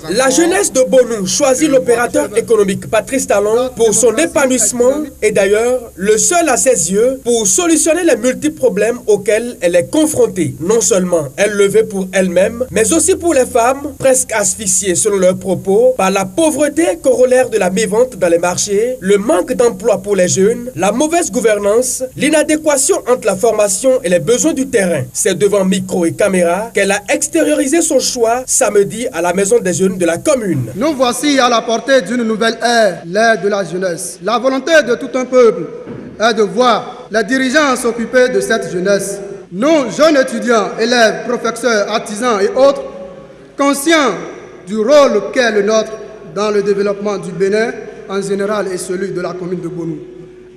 La jeunesse de Bonou choisit l'opérateur économique Patrice Talon pour son épanouissement et d'ailleurs le seul à ses yeux pour solutionner les multiples problèmes auxquels elle est confrontée. Non seulement élevée pour elle-même, mais aussi pour les femmes presque asphyxiées selon leurs propos par la pauvreté corollaire de la mévente dans les marchés, le manque d'emploi pour les jeunes, la mauvaise gouvernance, l'inadéquation entre la formation et les besoins du terrain. C'est devant micro et caméra qu'elle a extériorisé son choix samedi à la Maison des jeunes de la commune. Nous voici à la portée d'une nouvelle ère, l'ère de la jeunesse. La volonté de tout un peuple est de voir les dirigeants s'occuper de cette jeunesse. Nous, jeunes étudiants, élèves, professeurs, artisans et autres, conscients du rôle qu'est le nôtre dans le développement du Bénin en général et celui de la commune de Bonou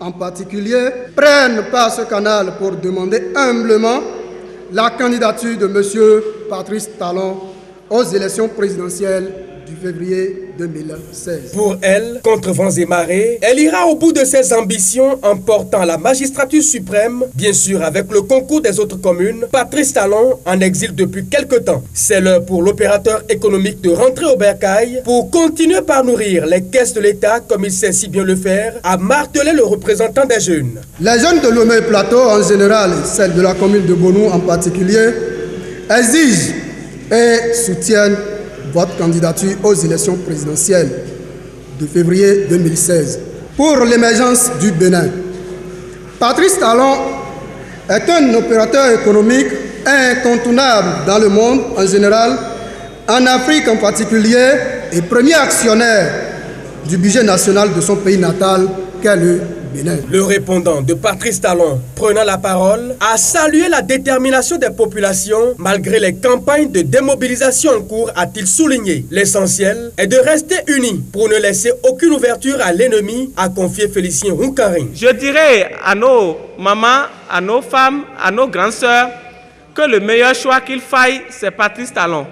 en particulier, prennent par ce canal pour demander humblement la candidature de M. Patrice Talon aux élections présidentielles du février 2016. Pour elle, contre vents et marées, elle ira au bout de ses ambitions en portant la magistrature suprême, bien sûr avec le concours des autres communes. Patrice Talon en exil depuis quelque temps. C'est l'heure pour l'opérateur économique de rentrer au bercail pour continuer par nourrir les caisses de l'État comme il sait si bien le faire, a martelé le représentant des jeunes. Les jeunes de Lomé Plateau en général et celles de la commune de Bonou en particulier exigent et soutiennent votre candidature aux élections présidentielles de février 2016 pour l'émergence du Bénin. Patrice Talon est un opérateur économique incontournable dans le monde en général, en Afrique en particulier, et premier actionnaire du budget national de son pays natal qu'est le Bénin. Le répondant de Patrice Talon, prenant la parole, a salué la détermination des populations malgré les campagnes de démobilisation en cours, a-t-il souligné. L'essentiel est de rester unis pour ne laisser aucune ouverture à l'ennemi, a confié Félicien Roukaring. Je dirais à nos mamans, à nos femmes, à nos grandes sœurs que le meilleur choix qu'il faille, c'est Patrice Talon.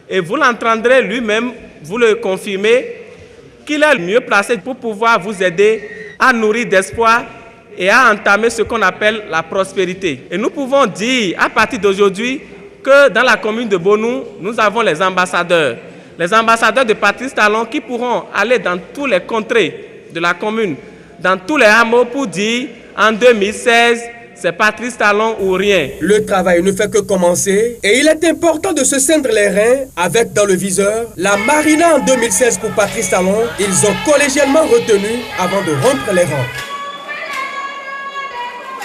Et vous l'entendrez lui-même, vous le confirmez, qu'il est le mieux placé pour pouvoir vous aider à nourrir d'espoir et à entamer ce qu'on appelle la prospérité. Et nous pouvons dire à partir d'aujourd'hui que dans la commune de Bonou, nous avons les ambassadeurs de Patrice Talon qui pourront aller dans tous les contrées de la commune, dans tous les hameaux pour dire en 2016, c'est Patrice Talon ou rien. Le travail ne fait que commencer et il est important de se ceindre les reins avec dans le viseur la Marina en 2016 pour Patrice Talon. Ils ont collégialement retenu avant de rompre les rangs.